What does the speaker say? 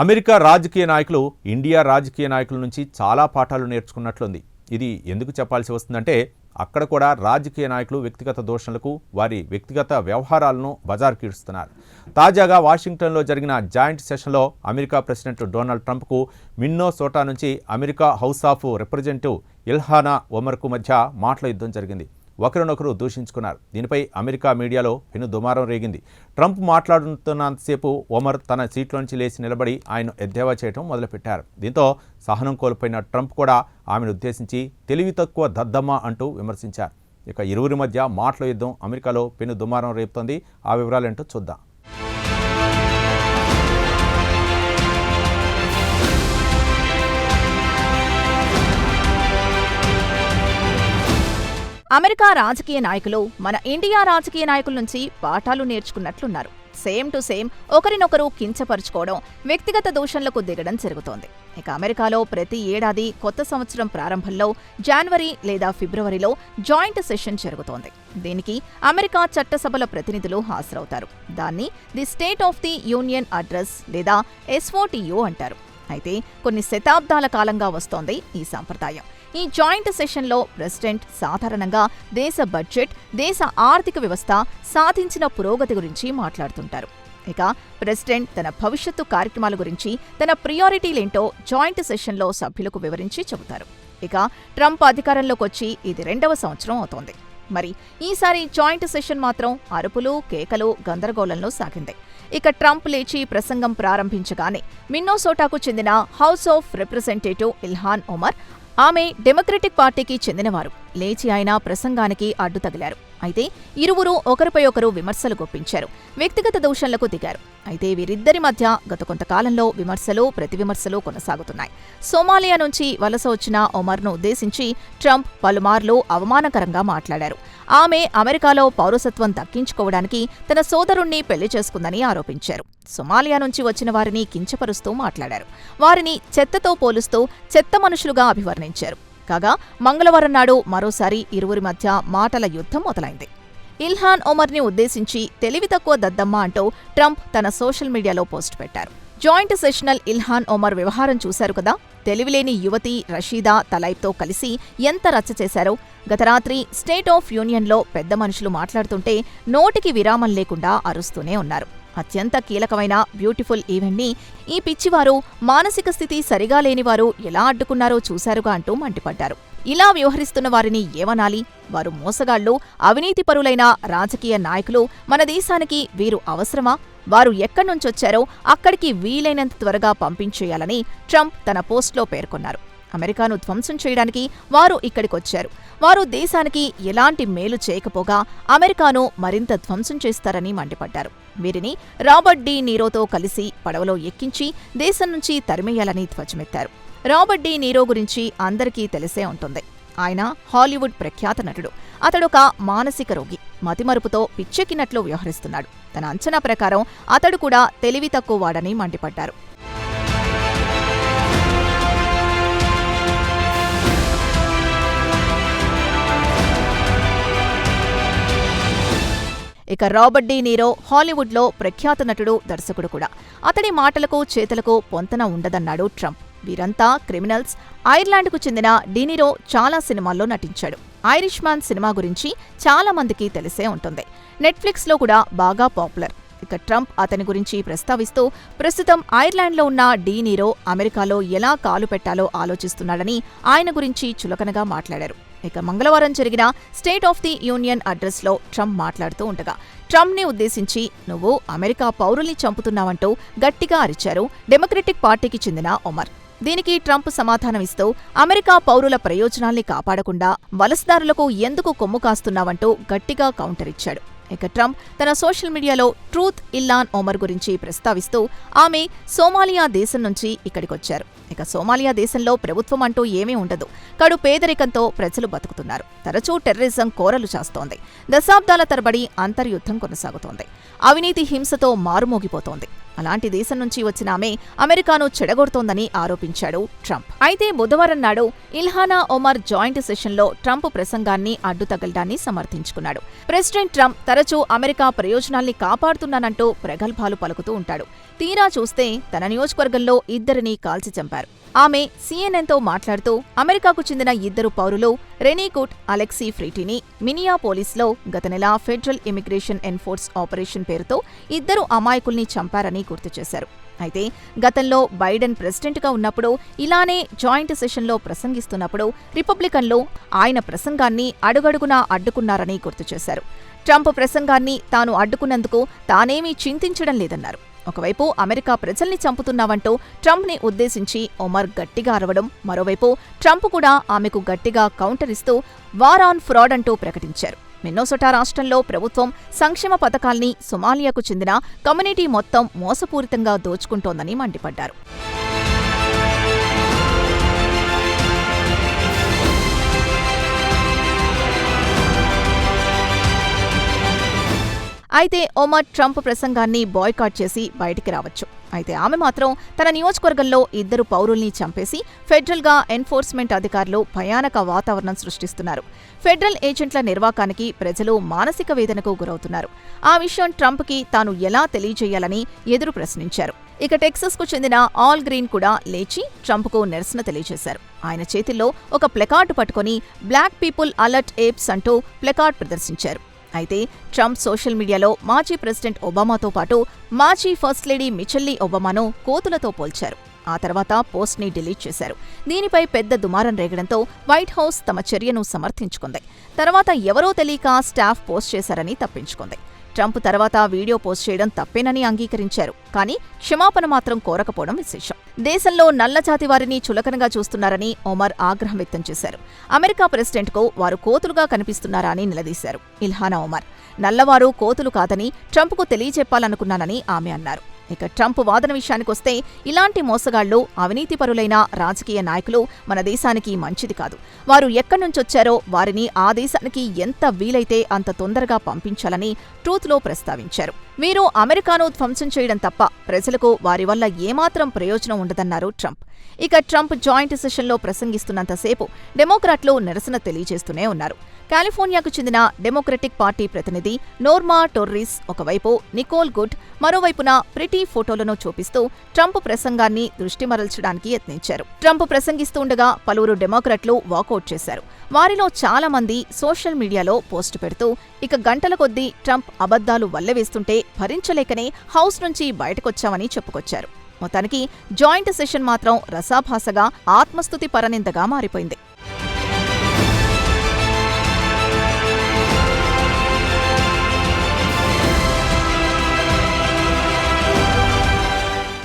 America రాజకీయ నాయకులు India రాజకీయ నాయకుల నుంచి చాలా పాఠాలు నేర్చుకున్నట్లుంది. ఇది ఎందుకు చెప్పాల్సి వస్తుందంటే అక్కడ కూడా రాజకీయ నాయకులు వ్యక్తిగత దోషణలకు వారి వ్యక్తిగత వ్యవహారాలను బజారుకీడుస్తున్నారు. తాజాగా వాషింగ్టన్లో జరిగిన జాయింట్ సెషన్లో అమెరికా ప్రెసిడెంట్ డొనాల్డ్ ట్రంప్కు మిన్నోసోటా నుంచి అమెరికా హౌస్ ఆఫ్ రిప్రజెంటేటివ్ ఇల్హానా ఒమర్కు మధ్య మాటల యుద్ధం జరిగింది. ఒకరినొకరు దూషించుకున్నారు. దీనిపై అమెరికా మీడియాలో పెను దుమారం రేగింది. ట్రంప్ మాట్లాడుతున్నంతసేపు ఒమర్ తన సీట్లోంచి లేచి నిలబడి ఆయన ఎద్దేవా చేయడం మొదలుపెట్టారు. దీంతో సహనం కోల్పోయిన ట్రంప్ కూడా ఆమెను ఉద్దేశించి తెలివి తక్కువ దద్దమ్మ అంటూ విమర్శించారు. ఇక ఇరువురి మధ్య మాటల యుద్ధం అమెరికాలో పెను దుమారం రేపుతోంది. ఆ వివరాలేంటో చూద్దాం. అమెరికా రాజకీయ నాయకులు మన ఇండియా రాజకీయ నాయకుల నుంచి పాఠాలు నేర్చుకున్నట్లున్నారు. సేమ్ టు సేమ్ ఒకరినొకరు కించపరుచుకోవడం, వ్యక్తిగత దూషణలకు దిగడం జరుగుతోంది. ఇక అమెరికాలో ప్రతి ఏడాది కొత్త సంవత్సరం ప్రారంభంలో జనవరి లేదా ఫిబ్రవరిలో జాయింట్ సెషన్ జరుగుతోంది. దీనికి అమెరికా చట్టసభల ప్రతినిధులు హాజరవుతారు. దాన్ని the state of the union address లేదా SOTU అంటారు. అయితే కొన్ని శతాబ్దాల కాలంగా వస్తోంది ఈ సంప్రదాయం. ఈ జాయింట్ సెషన్లో ప్రెసిడెంట్ సాధారణంగా దేశ బడ్జెట్, దేశ ఆర్థిక వ్యవస్థ, సాధించిన పురోగతి గురించి మాట్లాడుతుంటారు. ఇక ప్రెసిడెంట్ తన భవిష్యత్తు కార్యక్రమాల గురించి, తన ప్రియారిటీలేంటో జాయింట్ సెషన్లో సభ్యులకు వివరించి చెబుతారు. ఇక ట్రంప్ అధికారంలోకి వచ్చి ఇది 2వ సంవత్సరం అవుతోంది. మరి ఈసారి జాయింట్ సెషన్ మాత్రం అరుపులు, కేకలు, గందరగోళంలో సాగింది. ఇక ట్రంప్ లేచి ప్రసంగం ప్రారంభించగానే మిన్నోసోటాకు చెందిన house of representative Ilhan Omar, ఆమె డెమోక్రటిక్ పార్టీకి చెందినవారు, లేచి ఆయన ప్రసంగానికి అడ్డు తగిలారు. అయితే ఇరువురు ఒకరిపై ఒకరు విమర్శలు గుప్పించారు, వ్యక్తిగత దూషణలకు దిగారు. అయితే వీరిద్దరి మధ్య గత కొంతకాలంలో విమర్శలు, ప్రతివిమర్శలు కొనసాగుతున్నాయి. సోమాలియా నుంచి వలస వచ్చిన ఒమర్ను ఉద్దేశించి ట్రంప్ పలుమార్లు అవమానకరంగా మాట్లాడారు. ఆమె అమెరికాలో పౌరసత్వం దక్కించుకోవడానికి తన సోదరుణ్ణి పెళ్లి చేసుకుందని ఆరోపించారు. సోమాలియా నుంచి వచ్చిన వారిని కించపరుస్తూ మాట్లాడారు. వారిని చెత్తతో పోలుస్తూ చెత్త మనుషులుగా అభివర్ణించారు. కాగా మంగళవారం నాడు మరోసారి ఇరువురి మధ్య మాటల యుద్ధం మొదలైంది. ఇల్హాన్ ఒమర్ని ఉద్దేశించి తెలివి తక్కువ దద్దమ్మ అంటూ ట్రంప్ తన సోషల్ మీడియాలో పోస్ట్ పెట్టారు. జాయింట్ సెషనల్ ఇల్హాన్ ఒమర్ వ్యవహారం చూశారు కదా. తెలివిలేని యువతి రషీదా తలైబ్తో కలిసి ఎంత రచ్చ చేశారో. గత రాత్రి స్టేట్ ఆఫ్ యూనియన్లో పెద్ద మనుషులు మాట్లాడుతుంటే నోటికి విరామం లేకుండా అరుస్తూనే ఉన్నారు. అత్యంత కీలకమైన బ్యూటిఫుల్ ఈవెంట్ని ఈ పిచ్చివారు, మానసిక స్థితి సరిగా లేనివారు ఎలా అడ్డుకున్నారో చూశారుగా అంటూ మండిపడ్డారు. ఇలా వ్యవహరిస్తున్న వారిని ఏమనాలి? వారు మోసగాళ్లు, అవినీతిపరులైన రాజకీయ నాయకులు. మన దేశానికి వీరు అవసరమా? వారు ఎక్కడ్నుంచొచ్చారో అక్కడికి వీలైనంత త్వరగా పంపించేయాలని ట్రంప్ తన పోస్ట్లో పేర్కొన్నారు. అమెరికాను ధ్వంసం చేయడానికి వారు ఇక్కడికొచ్చారు. వారు దేశానికి ఎలాంటి మేలు చేయకపోగా అమెరికాను మరింత ధ్వంసం చేస్తారని మండిపడ్డారు. వీరిని రాబర్ట్ డి నీరోతో కలిసి పడవలో ఎక్కించి దేశం నుంచి తరిమేయాలని ధ్వజమెత్తారు. రాబర్ట్ డి నీరో గురించి అందరికీ తెలిసే ఉంటుంది. ఆయన హాలీవుడ్ ప్రఖ్యాత నటుడు. అతడొక మానసిక రోగి. మతిమరుపుతో పిచ్చెక్కినట్లు వ్యవహరిస్తున్నాడు. తన అంచనా ప్రకారం అతడు కూడా తెలివి తక్కువ వాడని మండిపడ్డారు. ఇక రాబర్ట్ డి నీరో హాలీవుడ్లో ప్రఖ్యాత నటుడు, దర్శకుడు కూడా. అతడి మాటలకు, చేతలకు పొంతన ఉండదన్నాడు ట్రంప్. వీరంతా క్రిమినల్స్. ఐర్లాండ్కు చెందిన డినీరో చాలా సినిమాల్లో నటించాడు. ఐరిష్ మ్యాన్ సినిమా గురించి చాలా మందికి తెలిసే ఉంటుంది. నెట్ఫ్లిక్స్లో కూడా బాగా పాపులర్. ఇక ట్రంప్ అతని గురించి ప్రస్తావిస్తూ ప్రస్తుతం ఐర్లాండ్లో ఉన్న డినీరో అమెరికాలో ఎలా కాలు పెట్టాలో ఆలోచిస్తున్నాడని ఆయన గురించి చులకనగా మాట్లాడారు. ఇక మంగళవారం జరిగిన స్టేట్ ఆఫ్ ది యూనియన్ అడ్రస్లో ట్రంప్ మాట్లాడుతూ ఉండగా ట్రంప్ని ఉద్దేశించి నువ్వు అమెరికా పౌరుల్ని చంపుతున్నావంటూ గట్టిగా అరిచారు డెమోక్రటిక్ పార్టీకి చెందిన ఒమర్. దీనికి ట్రంప్ సమాధానమిస్తూ అమెరికా పౌరుల ప్రయోజనాల్ని కాపాడకుండా వలసదారులకు ఎందుకు కొమ్ము కాస్తున్నావంటూ గట్టిగా కౌంటర్ ఇచ్చాడు. ఇక ట్రంప్ తన సోషల్ మీడియాలో ట్రూత్ ఇల్హాన్ ఒమర్ గురించి ప్రస్తావిస్తూ ఆమె సోమాలియా దేశం నుంచి ఇక్కడికొచ్చారు. ఇక సోమాలియా దేశంలో ప్రభుత్వం అంటూ ఏమీ ఉండదు. కడు పేదరికంతో ప్రజలు బతుకుతున్నారు. తరచూ టెర్రరిజం కోరలు చాస్తోంది. దశాబ్దాల తరబడి అంతర్యుద్ధం కొనసాగుతోంది. అవినీతి హింసతో మారుమోగిపోతోంది. అలాంటి దేశం నుంచి వచ్చిన ఆమె అమెరికాను చెడగొడుతోందని ఆరోపించాడు ట్రంప్. అయితే బుధవారం నాడు ఇల్హానా ఒమర్ జాయింట్ సెషన్లో ట్రంప్ ప్రసంగాన్ని అడ్డుతగలడాన్ని సమర్థించుకున్నాడు. ప్రెసిడెంట్ ట్రంప్ తరచూ అమెరికా ప్రయోజనాల్ని కాపాడుతున్నానంటూ ప్రగల్భాలు పలుకుతూ ఉంటాడు. తీరా చూస్తే తన నియోజకవర్గంలో ఇద్దరిని కాల్చి చంపారు. ఆమె సీఎన్ఎన్తో మాట్లాడుతూ అమెరికాకు చెందిన ఇద్దరు పౌరులు రెనీ గుడ్, అలెక్సీ ఫ్రీటీని మినియాపోలిస్లో గత నెల ఫెడరల్ ఇమిగ్రేషన్ ఎన్ఫోర్స్ ఆపరేషన్ పేరుతో ఇద్దరు అమాయకుల్ని చంపారని గుర్తు చేశారు. అయితే గతంలో బైడెన్ ప్రెసిడెంట్గా ఉన్నప్పుడు ఇలానే జాయింట్ సెషన్లో ప్రసంగిస్తున్నప్పుడు రిపబ్లికన్లు ఆయన ప్రసంగాన్ని అడుగడుగునా అడ్డుకున్నారని గుర్తు చేశారు. ట్రంప్ ప్రసంగాన్ని తాను అడ్డుకున్నందుకు తానేమీ చింతించడం లేదన్నారు. ఒకవైపు అమెరికా ప్రజల్ని చంపుతున్నావంటూ ట్రంప్ని ఉద్దేశించి ఒమర్ గట్టిగా అరవడం, మరోవైపు ట్రంప్ కూడా ఆమెకు గట్టిగా కౌంటర్ ఇస్తూ వార్ ఆన్ ఫ్రాడ్ అంటూ ప్రకటించారు. మిన్నోసోటా రాష్ట్రంలో ప్రభుత్వం సంక్షేమ పథకాల్ని సొమాలియాకు చెందిన కమ్యూనిటీ మొత్తం మోసపూరితంగా దోచుకుంటోందని మండిపడ్డారు. అయితే ఒమర్ ట్రంప్ ప్రసంగాన్ని బాయ్కాట్ చేసి బయటికి రావచ్చు. అయితే ఆమె మాత్రం తన నియోజకవర్గంలో ఇద్దరు పౌరుల్ని చంపేసి ఫెడరల్గా ఎన్ఫోర్స్మెంట్ అధికారులు భయానక వాతావరణం సృష్టిస్తున్నారు. ఫెడరల్ ఏజెంట్ల నిర్వాకానికి ప్రజలు మానసిక వేదనకు గురవుతున్నారు. ఆ విషయం ట్రంప్కి తాను ఎలా తెలియజేయాలని ఎదురు ప్రశ్నించారు. ఇక టెక్సస్కు చెందిన ఆల్ గ్రీన్ కూడా లేచి ట్రంప్కు నిరసన తెలియజేశారు. ఆయన చేతిల్లో ఒక ప్లకార్డు పట్టుకుని బ్లాక్ పీపుల్ అలర్ట్ ఏప్స్ అంటూ ప్లకార్డ్ ప్రదర్శించారు. అయితే ట్రంప్ సోషల్ మీడియాలో మాజీ ప్రెసిడెంట్ ఒబామాతో పాటు మాజీ ఫస్ట్ లేడీ మిచెల్లీ ఒబామాను కోతులతో పోల్చారు. ఆ తర్వాత పోస్ట్ని డిలీట్ చేశారు. దీనిపై పెద్ద దుమారం రేగడంతో వైట్ హౌస్ తమ చర్యను సమర్థించుకుంది. తర్వాత ఎవరో తెలియక స్టాఫ్ పోస్ట్ చేశారని తప్పించుకుంది. ట్రంప్ తర్వాత వీడియో పోస్ట్ చేయడం తప్పేనని అంగీకరించారు. కానీ క్షమాపణ మాత్రం కోరకపోవడం విశేషం. దేశంలో నల్లజాతి వారిని చులకనగా చూస్తున్నారని ఒమర్ ఆగ్రహం వ్యక్తం చేశారు. అమెరికా ప్రెసిడెంట్కు వారు కోతులుగా కనిపిస్తున్నారా అని నిలదీశారు ఇల్హానా ఒమర్. నల్లవారు కోతులు కాదని ట్రంప్కు తెలియచెప్పాలనుకున్నానని ఆమె అన్నారు. ఇక ట్రంప్ వాదన విషయానికొస్తే ఇలాంటి మోసగాళ్లు, అవినీతిపరులైన రాజకీయ నాయకులు మన దేశానికి మంచిది కాదు. వారు ఎక్కడ్నుంచొచ్చారో వారిని ఆ దేశానికి ఎంత వీలైతే అంత తొందరగా పంపించాలని ట్రూత్లో ప్రస్తావించారు. వీరు అమెరికాను ధ్వంసం చేయడం తప్ప ప్రజలకు వారి వల్ల ఏమాత్రం ప్రయోజనం ఉండదన్నారు ట్రంప్. ఇక ట్రంప్ జాయింట్ సెషన్లో ప్రసంగిస్తున్నంతసేపు డెమోక్రాట్లు నిరసన తెలియజేస్తూనే ఉన్నారు. కాలిఫోర్నియాకు చెందిన డెమోక్రటిక్ పార్టీ ప్రతినిధి నోర్మా టోర్రిస్ ఒకవైపు నికోల్ గుడ్, మరోవైపున ప్రిటీ ఫోటోలను చూపిస్తూ ట్రంప్ ప్రసంగాన్ని దృష్టి మరల్చడానికి యత్నించారు. ట్రంప్ ప్రసంగిస్తుండగా పలువురు డెమోక్రాట్లు వాకౌట్ చేశారు. వారిలో చాలా మంది సోషల్ మీడియాలో పోస్టు పెడుతూ ఇక గంటల కొద్దీ ట్రంప్ అబద్ధాలు వల్లెవేస్తుంటే భరించలేకనే హౌస్ నుంచి బయటకొచ్చామని చెప్పుకొచ్చారు. మొత్తానికి జాయింట్ సెషన్ మాత్రం రసాభాసగా, ఆత్మస్తుతి పరనిందగా మారిపోయింది.